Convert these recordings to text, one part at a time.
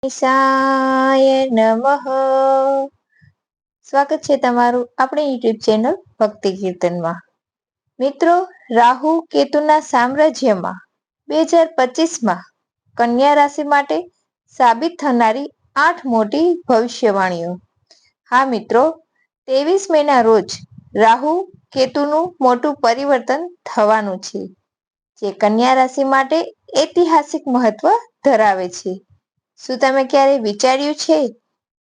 ઈશાય નમઃ. સ્વાગત છે તમારું આપણી યુટ્યુબ ચેનલ ભક્તિ કીર્તનમાં. મિત્રો, રાહુ કેતુના સામ્રાજ્યમાં 2025માં કન્યા રાશિ માટે સાબિત થનારી 8 મોટી ભવિષ્યવાણીઓ. હા મિત્રો, 23 મેના રોજ રાહુ કેતુનું મોટું પરિવર્તન થવાનું છે, જે કન્યા રાશિ માટે ઐતિહાસિક મહત્વ ધરાવે છે. શું તમે ક્યારે વિચાર્યું છે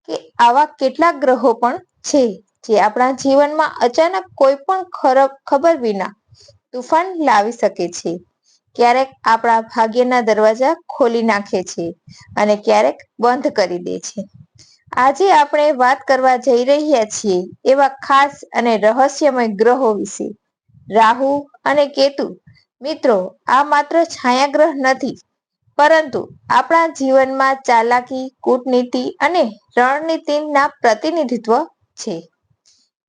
કે આવા કેટલાક ગ્રહો પણ છે જે આપણા જીવનમાં અચાનક કોઈ પણ ખબર વિના તુફાન લાવી શકે છે? ક્યારેક આપણા ભાગ્યના દરવાજા ખોલી નાખે છે અને ક્યારેક બંધ કરી દે છે. આજે આપણે વાત કરવા જઈ રહ્યા છીએ એવા ખાસ અને રહસ્યમય ગ્રહો વિશે. રાહુ અને કેતુ. મિત્રો, આ માત્ર છાયાગ્રહ નથી, પરંતુ આપણા જીવનમાં ચાલાકી, કૂટનીતિ અને રણનીતિના પ્રતિનિધિત્વ છે.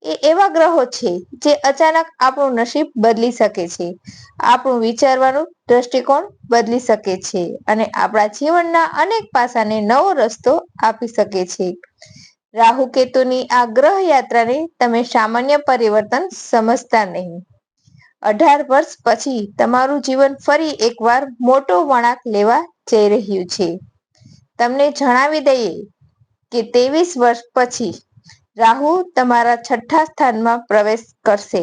એ એવા ગ્રહો છે જે અચાનક આપણું નસીબ બદલી શકે છે, આપણું વિચારવાનું દ્રષ્ટિકોણ બદલી શકે છે અને આપણા જીવનના અનેક પાસાને નવો રસ્તો આપી શકે છે. રાહુ કેતુની આ ગ્રહ યાત્રાને તમે સામાન્ય પરિવર્તન સમજતા નહીં. 18 વર્ષ પછી તમારું જીવન ફરી એકવાર મોટો વળાંક લેવા જઈ રહ્યું છે. તમને જણાવી દઈએ કે 23 વર્ષ પછી રાહુ તમારા 6થા સ્થાનમાં પ્રવેશ કરશે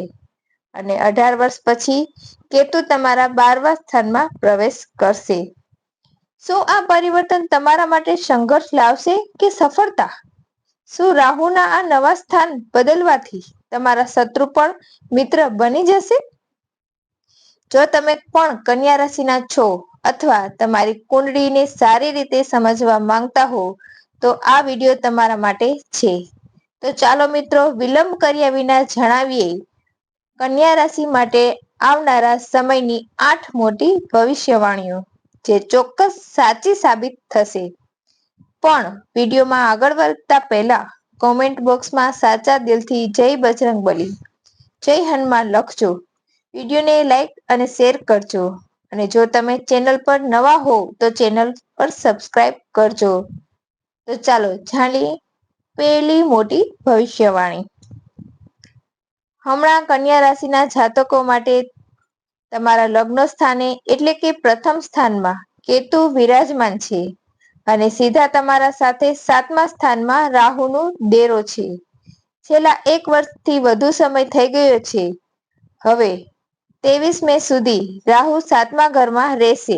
અને 18 વર્ષ પછી કેતુ તમારા 12મા સ્થાનમાં પ્રવેશ કરશે. શું આ પરિવર્તન તમારા માટે સંઘર્ષ લાવશે કે સફળતા? શું રાહુના આ નવા સ્થાન બદલવાથી તમારા શત્રુ પણ મિત્ર બની જશે? જો તમે પણ કન્યા રાશિના છો અથવા તમારી કુંડળીને સારી રીતે સમજવા માંગતા હો તો આ વિડીયો તમારા માટે છે. તો ચાલો મિત્રો, વિલંબ કર્યા વિના જણાવીએ કન્યા રાશિ માટે આવનારા સમયની 8 મોટી ભવિષ્યવાણીઓ, જે ચોક્કસ સાચી સાબિત થશે. પણ વિડીયોમાં આગળ વધતા પહેલા કોમેન્ટ બોક્સમાં સાચા દિલથી જય બજરંગબલી, જય હનુમાન લખજો. વિડીયોને લાઈક અને શેર કરજો અને જો તમે ચેનલ પર નવા હો તો ચેનલ પર સબસ્ક્રાઇબ કરજો. તો ચાલો જાણીએ પહેલી મોટી ભવિષ્યવાણી. હમણાં કન્યા રાશિના જાતકો માટે તમારા લગ્ન સ્થાને એટલે કે પ્રથમ સ્થાનમાં કેતુ વિરાજમાન છે અને સીધા તમારા સાથે 7મા સ્થાનમાં રાહુનો ડેરો છે. છેલ્લા 1 વર્ષથી વધુ સમય થઈ ગયો છે. હવે 23 મે સુધી રાહુ 7મા ઘરમાં રહેશે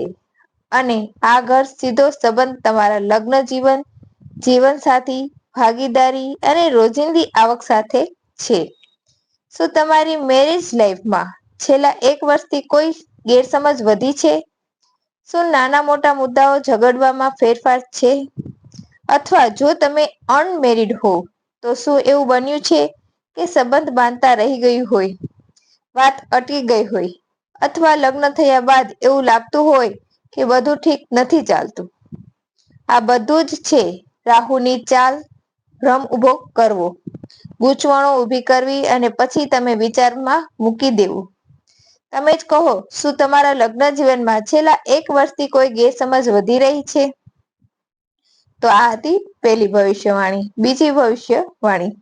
અને આ ઘર સીધો સંબંધ તમારા લગ્ન જીવન, જીવનસાથી, ભાગીદારી અને રોજિંદી આવક સાથે છે. શું તમારી મેરેજ લાઈફમાં છેલ્લા 1 વર્ષથી કોઈ ગેરસમજ વધી છે? શું નાના મોટા મુદ્દાઓ ઝઘડવામાં ફેરફાર છે? અથવા જો તમે અનમેરિડ હો તો શું એવું બન્યું છે કે સંબંધ બાંધતા રહી ગયું હોય, વાત અટકી ગઈ હોય અથવા લગ્ન થયા બાદ એવું લાગતું હોય કે બધું ઠીક નથી ચાલતું? આ બધું જ છે રાહુની ચાલ. ભ્રમ ઉભો કરવો, ગૂંચવણો ઊભી કરવી અને પછી તમે વિચારમાં મૂકી દેવું. તમે જ કહો, શું તમારા લગ્ન જીવનમાં છેલ્લા 1 વર્ષથી કોઈ ગેરસમજ વધી રહી છે? તો આ હતી પહેલી ભવિષ્યવાણી. બીજી ભવિષ્યવાણી.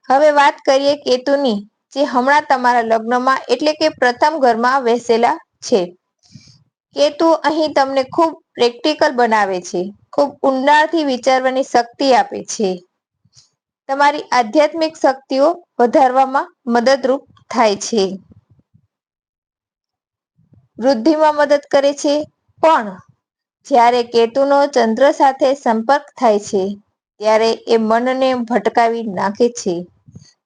હવે વાત કરીએ કેતુની, જે હમણાં તમારા લગ્નમાં એટલે કે પ્રથમ ઘરમાં બેસેલા છે. કેતુ અહીં તમને ખૂબ પ્રેક્ટિકલ બનાવે છે, ખૂબ ઊંડાણથી વિચારવાની શક્તિ આપે છે. તમારી આધ્યાત્મિક શક્તિઓ વધારવામાં મદદરૂપ થાય છે. વૃદ્ધિમાં મદદ કરે છે. પણ જ્યારે કેતુનો ચંદ્ર સાથે સંપર્ક થાય છે ત્યારે એ મનને ભટકાવી નાખે છે,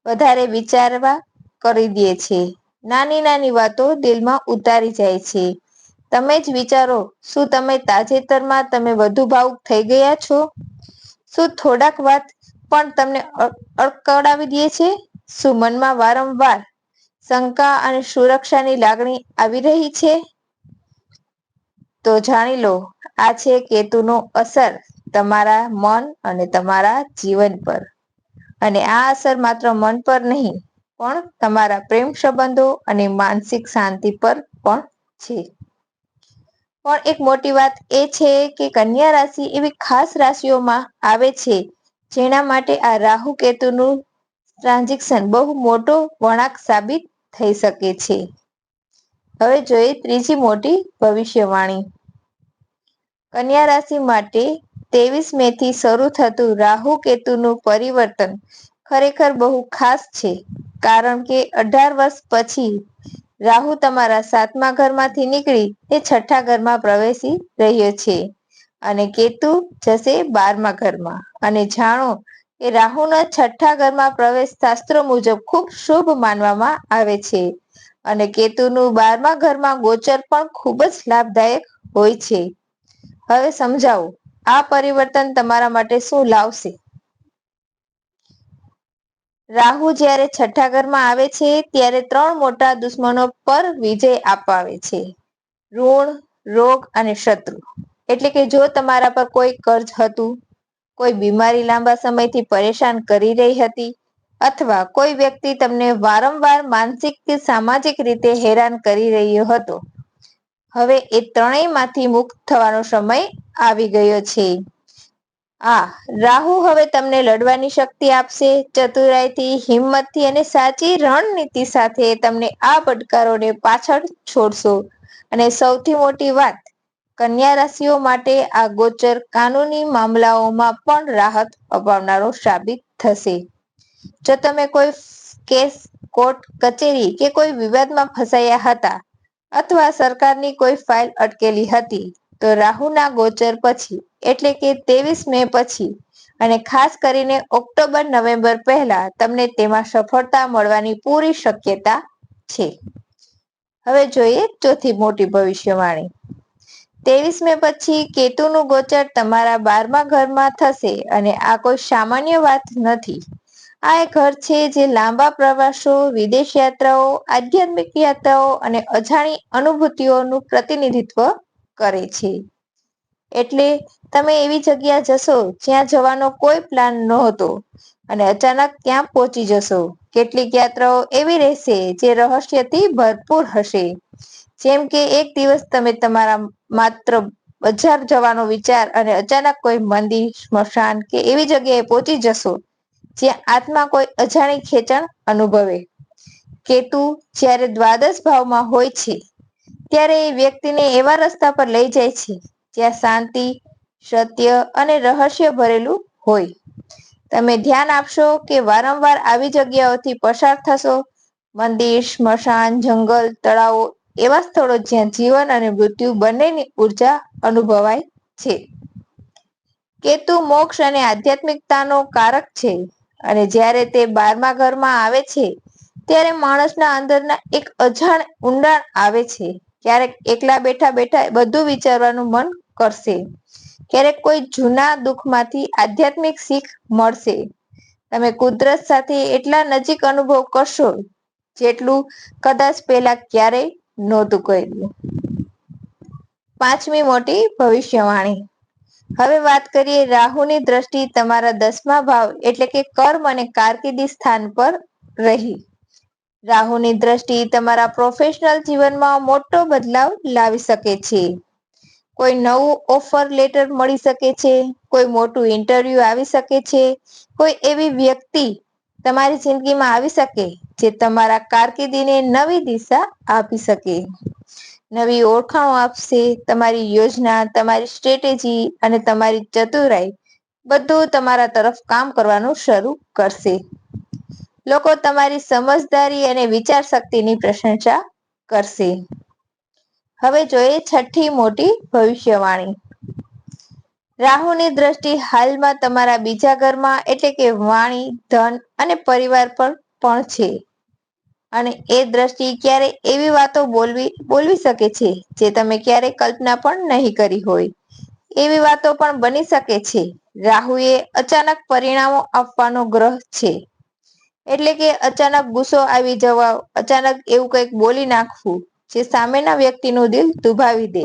વધારે વિચારવા કરી દે છે, નાની નાની વાતો દિલમાં ઉતારી જાય છે. તમે જ વિચારો, શું તમે તાજેતરમાં તમે વધુ ભાવુક થઈ ગયા છો? શું થોડાક વાત પણ તમને અડકડાવી દે છે? શું મનમાં વારંવાર શંકા અને સુરક્ષાની લાગણી આવી રહી છે? તો જાણી લો, આ છે કેતુનો અસર તમારા મન અને તમારા જીવન પર. અને આ અસર માત્ર મન પર નહીં, પણ તમારા પ્રેમ સંબંધો અને માનસિક શાંતિ પર પણ છે. પણ એક મોટી વાત એ છે કે કન્યા રાશિ એવી ખાસ રાશિઓમાં આવે છે જેના માટે આ રાહુ કેતુનું ટ્રાન્ઝેક્શન બહુ મોટો વળાંક સાબિત થઈ શકે છે. હવે જોઈએ ત્રીજી મોટી ભવિષ્યવાણી. કન્યા રાશિ માટે 23 મે થી શરૂ થતું રાહુ કેતુનું પરિવર્તન ખરેખર બહુ ખાસ છે, કારણ કે 18 વર્ષ પછી રાહુ તમારા 7મા ઘરમાંથી નીકળી એ 6ઠ્ઠા ઘરમાં પ્રવેશી રહ્યો છે અને કેતુ જશે 12મા ઘરમાં. અને જાણો કે રાહુના 6ઠ્ઠા ઘરમાં પ્રવેશ શાસ્ત્રો મુજબ ખૂબ શુભ માનવામાં આવે છે અને કેતુનું 12મા ઘરમાં ગોચર પણ ખૂબ જ લાભદાયક હોય છે. હવે સમજાવો આ પરિવર્તન તમારા માટે શું લાવશે? રાહુ જ્યારે 6ઠ્ઠા ઘરમાં આવે છે ત્યારે 3 મોટા દુશ્મનો પર વિજય અપાવે છે: ઋણ, રોગ અને શત્રુ. એટલે કે જો તમારા પર કોઈ કર્જ હતું, કોઈ બીમારી લાંબા સમયથી પરેશાન કરી રહી હતી અથવા કોઈ વ્યક્તિ તમને વારંવાર માનસિક કે સામાજિક રીતે હેરાન કરી રહ્યો હતો, હવે એ ત્રણેયમાંથી મુક્ત થવાનો સમય આવી ગયો છે. રાહુ હવે તમને લડવાની શક્તિ આપશે. ચતુરાઈથી, હિંમતથી અને સાચી રણનીતિ સાથે તમને આ પડકારોને પાછળ છોડશો. અને સૌથી મોટી વાત, કન્યા રાશિઓ માટે આ ગોચર કાનૂની મામલાઓમાં પણ રાહત અપાવનારો સાબિત થશે. જો તમે કોઈ કેસ, કોર્ટ કચેરી કે કોઈ વિવાદમાં ફસાયા હતા અથવા સરકારની કોઈ ફાઇલ અટકેલી હતી, તો રાહુના ગોચર પછી એટલે કે 23 મે પછી અને ખાસ કરીને ઓક્ટોબર-નવેમ્બર પહેલા તમને તેમાં સફળતા મળવાની પૂરી શક્યતા છે. હવે જોઈએ ચોથી મોટી ભવિષ્યવાણી. 23 મે પછી કેતુનું ગોચર તમારા 12મા ઘરમાં થશે અને આ કોઈ સામાન્ય વાત નથી. આ એક ઘર છે જે લાંબા પ્રવાસો, વિદેશ યાત્રાઓ, આધ્યાત્મિક યાત્રાઓ અને અજાણી અનુભૂતિઓનું પ્રતિનિધિત્વ કરે છે. એટલે તમે એવી જગ્યા જશો જ્યાં જવાનો કોઈ પ્લાન નહોતો અને અચાનક ત્યાં પહોંચી જશો. કેટલીક યાત્રાઓ એવી રહેશે જે રહસ્યથી ભરપૂર હશે. જેમ કે એક દિવસ તમે તમારા માત્ર બજાર જવાનો વિચાર અને અચાનક કોઈ મંદિર, સ્મશાન કે એવી જગ્યાએ પહોંચી જશો જ્યાં આત્મા કોઈ અજાણી ખેંચાણ અનુભવે. કેતુ જ્યારે દ્વાદશ ભાવમાં હોય છે ત્યારે એ વ્યક્તિને એવા રસ્તા પર લઈ જાય છે જ્યાં શાંતિ, સત્ય અને રહસ્ય ભરેલું હોય. તમે ધ્યાન આપશો કે વારંવાર આવી જગ્યાઓથી પસાર થશો. મંદિર, સ્મશાન, જંગલ, તળાવો એવા સ્થળો જ્યાં જીવન અને મૃત્યુ બંનેની ઉર્જા અનુભવાય છે. કેતુ મોક્ષ અને આધ્યાત્મિકતાનો કારક છે અને જ્યારે તે 12મા ઘરમાં આવે છે ત્યારે માણસના અંદરના એક અજાણ ઊંડાણ આવે છે. ક્યારેક એકલા બેઠા બેઠા બધું વિચારવાનું મન કરશે. ક્યારેક કોઈ જૂના દુઃખમાંથી આધ્યાત્મિક શીખ મળશે. તમે કુદરત સાથે એટલા નજીક અનુભવ કરશો જેટલું કદાચ પહેલા ક્યારેય નહોતું કર્યું. પાંચમી મોટી ભવિષ્યવાણી. હવે વાત કરીએ રાહુની દ્રષ્ટિ તમારા 10મા ભાવ એટલે કે કર્મ અને કારકિર્દી સ્થાન પર રહી. રાહુની દ્રષ્ટિ તમારા પ્રોફેશનલ જીવનમાં મોટો બદલાવ લાવી શકે છે. કોઈ નવું ઓફર લેટર મળી શકે છે, કોઈ મોટું ઇન્ટરવ્યુ આવી શકે છે, કોઈ એવી વ્યક્તિ તમારી જિંદગીમાં આવી શકે જે તમારા કારકિર્દીને નવી દિશા આપી શકે. નવી ઓળખાણો આપશે. તમારી યોજના, તમારી સ્ટ્રેટેજી અને તમારી ચતુરાઈ બધું તમારા તરફ કામ કરવાનું શરૂ કરશે. લોકો તમારી સમજદારી અને વિચાર શક્તિની પ્રશંસા કરશે. હવે જોઈએ છઠ્ઠી મોટી ભવિષ્યવાણી. રાહુની દ્રષ્ટિ હાલમાં તમારા બીજા ઘરમાં એટલે કે વાણી, ધન અને પરિવાર પર પણ છે અને એ દ્રષ્ટિ ક્યારેય એવી વાતો બોલવી શકે છે જે તમે ક્યારેય કલ્પના પણ નહીં કરી હોય. એવી વાતો પણ બની શકે છે. રાહુ એ અચાનક પરિણામો આપવાનો ગ્રહ છે. એટલે કે અચાનક ગુસ્સો આવી જવા, અચાનક એવું કંઈક બોલી નાખવું જે સામેના વ્યક્તિનું દિલ દુભાવી દે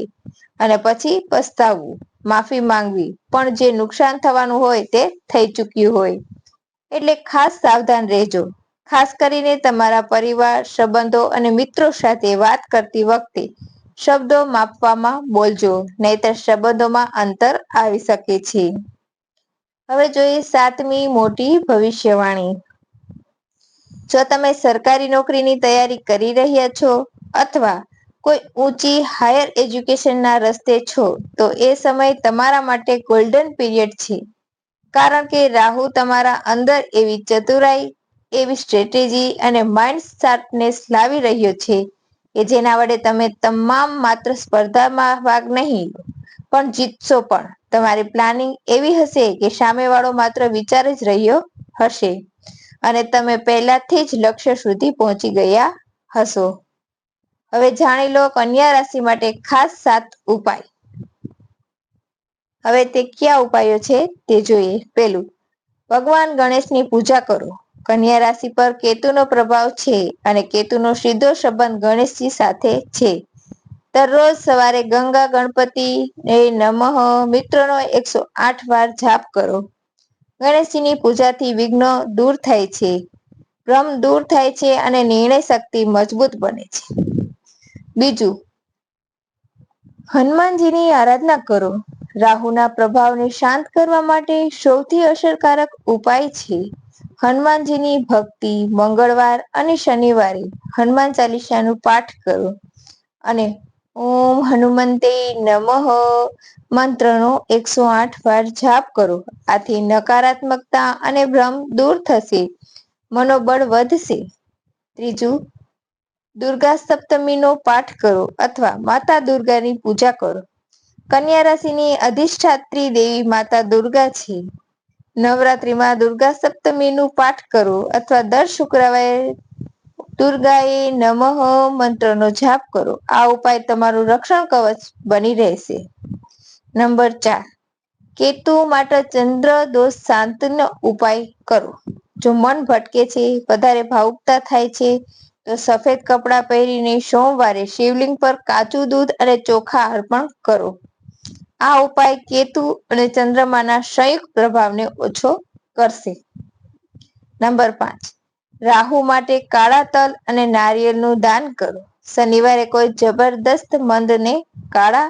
અને પછી પસ્તાવવું, માફી માંગવી, પણ જે નુકસાન થવાનું હોય તે થઈ ચૂક્યું હોય. એટલે ખાસ સાવધાન રહેજો. ખાસ કરીને તમારા પરિવાર, સંબંધો અને મિત્રો સાથે વાત કરતી વખતે શબ્દો માપવામાં બોલજો, નહીતર સંબંધોમાં અંતર આવી શકે છે. હવે જોઈએ 7મી મોટી ભવિષ્યવાણી. જો તમે સરકારી નોકરીની તૈયારી કરી રહ્યા છો અથવા કોઈ ઊંચી હાયર એજ્યુકેશનના રસ્તે છો તો એ સમય તમારા માટે ગોલ્ડન પીરિયડ છે. કારણ કે રાહુ તમારા અંદર એવી ચતુરાઈ, એવી સ્ટ્રેટેજી અને માઇન્ડ શાર્પનેસ લાવી રહ્યો છે કે જેના વડે તમે તમામ માત્ર સ્પર્ધામાં ભાગ નહીં પણ જીતશો પણ. તમારી પ્લાનિંગ એવી હશે કે સામેવાળો માત્ર વિચાર જ રહ્યો હશે અને તમે પહેલાથી જ લક્ષ્ય સુધી પહોંચી ગયા હશો. હવે જાણી લો કન્યા રાશિ માટે ખાસ 7 ઉપાય. હવે તે કયા ઉપાયો છે તે જોઈએ. પહેલું, ભગવાન ગણેશની પૂજા કરો. કન્યા રાશિ પર કેતુનો પ્રભાવ છે અને કેતુનો સીધો સંબંધ ગણેશજી સાથે છે. દરરોજ સવારે ગંગા ગણપતિ નમઃ મિત્રનો 108 વાર જાપ કરો. ગણેશજીની પૂજાથી વિઘ્નો દૂર થાય છે, ભ્રમ દૂર થાય છે અને નિર્ણય શક્તિ મજબૂત બને છે. બીજું, હનુમાનજીની આરાધના કરો. રાહુના પ્રભાવને શાંત કરવા માટે સૌથી અસરકારક ઉપાય છે હનુમાનજીની ભક્તિ. મંગળવાર અને શનિવારે હનુમાન ચાલીસાનું પાઠ કરો અને ઓમ હનુમંતે નમઃ મંત્રનો 108 વાર જાપ કરો. આથી નકારાત્મકતા અને ભ્રમ દૂર થશે, મનોબળ વધશે. ત્રીજું, દુર્ગા સપ્તમીનો પાઠ કરો અથવા માતા દુર્ગાની પૂજા કરો. કન્યા રાશિની અધિષ્ઠાત્રી દેવી માતા દુર્ગા છે. નવરાત્રીમાં દુર્ગા સપ્તમીનું પાઠ કરો અથવા દર શુક્રવારે દુર્ગાએ નમઃ મંત્રનો જાપ કરો. આ ઉપાય તમારું રક્ષણ કવચ બની રહેશે. નંબર 4, કેતુ માટે ચંદ્ર દોષ શાંતિનો ઉપાય કરો. જો મન ભટકે છે, વધારે ભાવુકતા થાય છે તો સફેદ કપડાં પહેરીને સોમવારે શિવલિંગ પર કાચું દૂધ અને ચોખા અર્પણ કરો. આ ઉપાય કેતુ અને ચંદ્રમાના સંયુક્ત પ્રભાવને ઓછો કરશે. નંબર 5, રાહુ માટે કાળા તલ અને નારિયેળનું દાન કરો. શનિવારે કોઈ જબરદસ્ત મંદને કાળા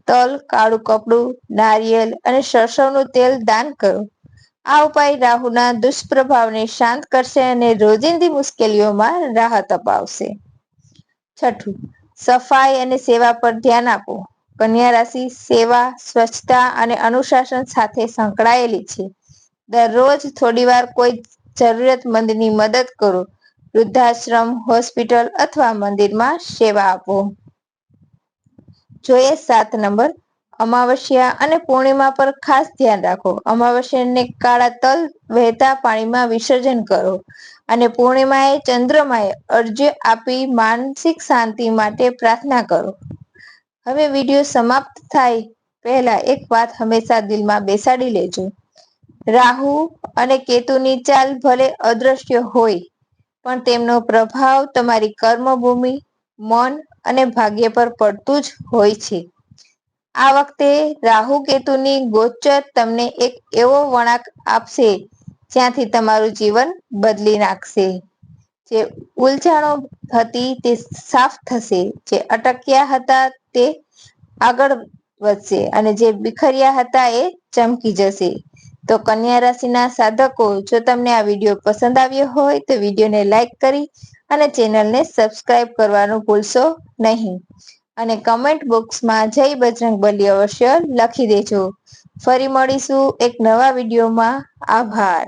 તલ, કાળું કપડું, નારિયેળ અને સરસવનું તેલ દાન કરો. આ ઉપાય રાહુના દુષ્પ્રભાવને શાંત કરશે અને રોજિંદી મુશ્કેલીઓમાં રાહત અપાવશે. છઠ્ઠું, સફાઈ અને સેવા પર ધ્યાન આપો. કન્યા રાશિ સેવા, સ્વચ્છતા અને અનુશાસન સાથે સંકળાયેલી છે. દરરોજ થોડીવાર કોઈ જરૂરિયાતમંદની મદદ કરો. વૃદ્ધાશ્રમ, હોસ્પિટલ અથવા મંદિરમાં સેવા આપો. જોઈએ 7 નંબર, અમાવસ્યા અને પૂર્ણિમા પર ખાસ ધ્યાન રાખો. અમાવસ્યાને કાળા તલ વહેતા પાણીમાં વિસર્જન કરો અને પૂર્ણિમાએ ચંદ્રમાએ અર્ઘ્ય આપી માનસિક શાંતિ માટે પ્રાર્થના કરો. હવે વિડીયો સમાપ્ત થાય પહેલા એક વાત હંમેશા દિલમાં બેસાડી લેજો. રાહુ અને કેતુની ચાલ ભલે અદ્રશ્ય હોય પણ તેમનો પ્રભાવ તમારી કર્મભૂમિ, મન અને ભાગ્ય પર પડતું જ હોય છે. આ વખતે રાહુ કેતુની ગોચર તમને એક એવો વળાંક આપશે જ્યાંથી તમારું જીવન બદલી નાખશે. જે ઉલઝાણો હતી તે સાફ થશે, જે અટક્યા હતા તે આગળ વધશે અને જે બિખર્યા હતા એ ચમકી જશે. તો કન્યા રાશિના સાધકો, જો તમને આ વિડીયો પસંદ આવ્યો હોય તો વિડીયોને લાઈક કરી અને ચેનલને સબસ્ક્રાઇબ કરવાનું ભૂલશો નહીં અને કમેન્ટ બોક્સમાં જય બજરંગબલી અવશ્ય લખી દેજો. ફરી મળીશું એક નવા વિડીયોમાં. આભાર.